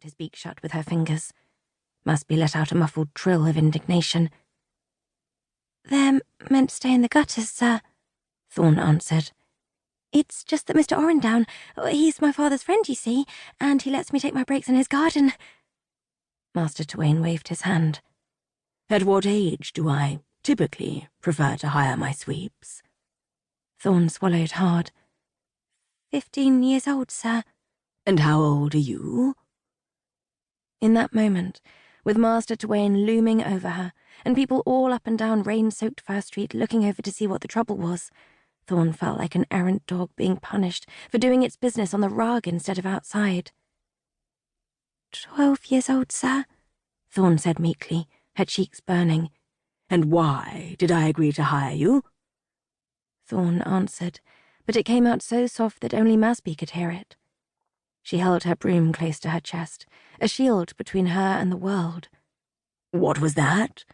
his beak shut with her fingers. Mafi let out a muffled trill of indignation. "They're meant to stay in the gutters, sir," Thorn answered. "It's just that Mr. Orendown, he's my father's friend, you see, and he lets me take my breaks in his garden." Master Twain waved his hand. "At what age do I typically prefer to hire my sweeps?" Thorn swallowed hard. 15 years old, sir." "And how old are you?" In that moment, with Master Twain looming over her, and people all up and down rain-soaked First Street looking over to see what the trouble was, Thorn felt like an errant dog being punished for doing its business on the rug instead of outside. 12 years old, sir," Thorn said meekly, her cheeks burning. "And why did I agree to hire you?" Thorn answered, but it came out so soft that only Mafi could hear it. She held her broom close to her chest, a shield between her and the world. "What was that?"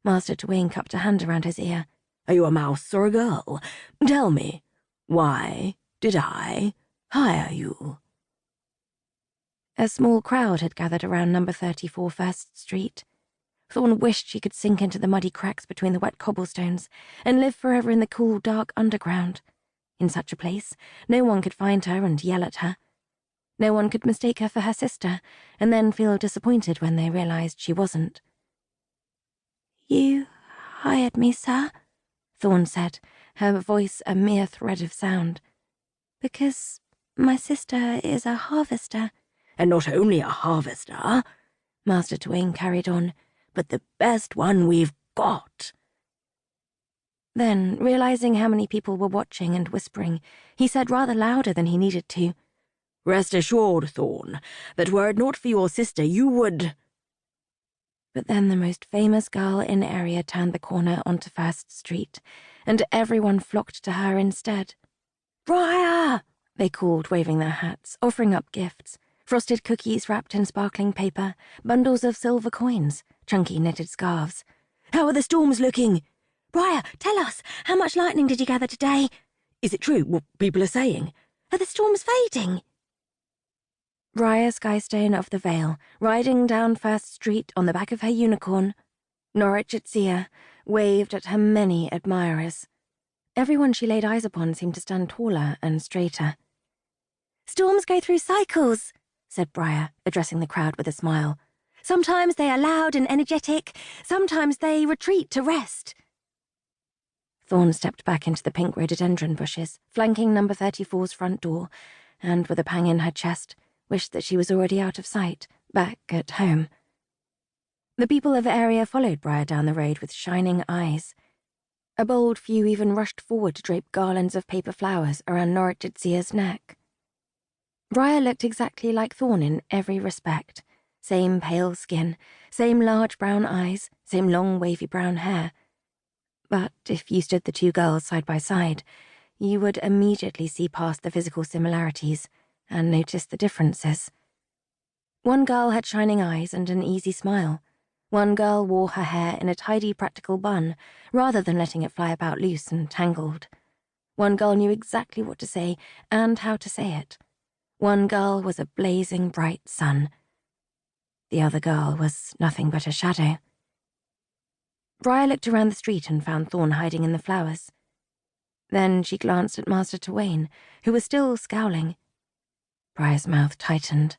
Master Twain cupped a hand around his ear. "Are you a mouse or a girl? Tell me, why did I hire you?" A small crowd had gathered around number 34 First Street. Thorn wished she could sink into the muddy cracks between the wet cobblestones and live forever in the cool, dark underground. In such a place, no one could find her and yell at her. No one could mistake her for her sister and then feel disappointed when they realized she wasn't. "You hired me, sir," Thorn said, her voice a mere thread of sound. "Because my sister is a harvester." "And not only a harvester," Master Twain carried on, "but the best one we've got." Then, realizing how many people were watching and whispering, he said rather louder than he needed to, "Rest assured, Thorn, that were it not for your sister, you would—" But then the most famous girl in area turned the corner onto First Street, and everyone flocked to her instead. "Brier!" they called, waving their hats, offering up gifts. Frosted cookies wrapped in sparkling paper, bundles of silver coins, chunky knitted scarves. "How are the storms looking? Brier, tell us, how much lightning did you gather today? Is it true what people are saying? Are the storms fading?" Brier Skystone of the Vale, riding down First Street on the back of her unicorn, Norwich waved at her many admirers. Everyone she laid eyes upon seemed to stand taller and straighter. "Storms go through cycles," said Brier, addressing the crowd with a smile. "Sometimes they are loud and energetic, sometimes they retreat to rest." Thorn stepped back into the pink rhododendron bushes, flanking number 34's front door, and with a pang in her chest, wished that she was already out of sight, back at home. The people of the area followed Brier down the road with shining eyes. A bold few even rushed forward to drape garlands of paper flowers around Norwich neck. Brier looked exactly like Thorn in every respect. Same pale skin, same large brown eyes, same long wavy brown hair. But if you stood the two girls side by side, you would immediately see past the physical similarities and notice the differences. One girl had shining eyes and an easy smile. One girl wore her hair in a tidy, practical bun, rather than letting it fly about loose and tangled. One girl knew exactly what to say and how to say it. One girl was a blazing bright sun. The other girl was nothing but a shadow. Brier looked around the street and found Thorn hiding in the flowers. Then she glanced at Master Twain, who was still scowling. Brier's mouth tightened.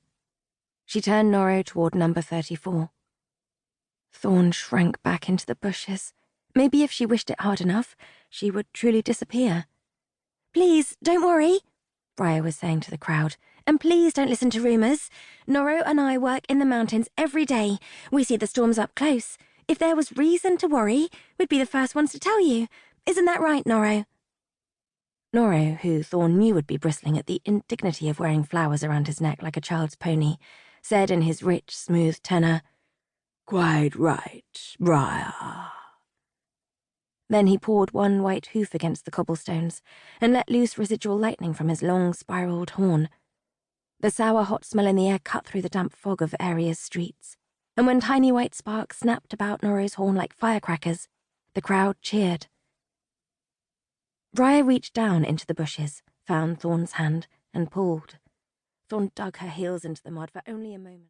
She turned Norro toward number 34. Thorn shrank back into the bushes. Maybe if she wished it hard enough, she would truly disappear. "Please, don't worry," Brier was saying to the crowd. "And please don't listen to rumours. Norro and I work in the mountains every day. We see the storms up close. If there was reason to worry, we'd be the first ones to tell you. Isn't that right, Norro?" Norro, who Thorn knew would be bristling at the indignity of wearing flowers around his neck like a child's pony, said in his rich, smooth tenor, "Quite right, Brier." Then he poured one white hoof against the cobblestones and let loose residual lightning from his long, spiraled horn. The sour, hot smell in the air cut through the damp fog of area's streets, and when tiny white sparks snapped about Norro's horn like firecrackers, the crowd cheered. Brier reached down into the bushes, found Thorn's hand, and pulled. Thorn dug her heels into the mud for only a moment.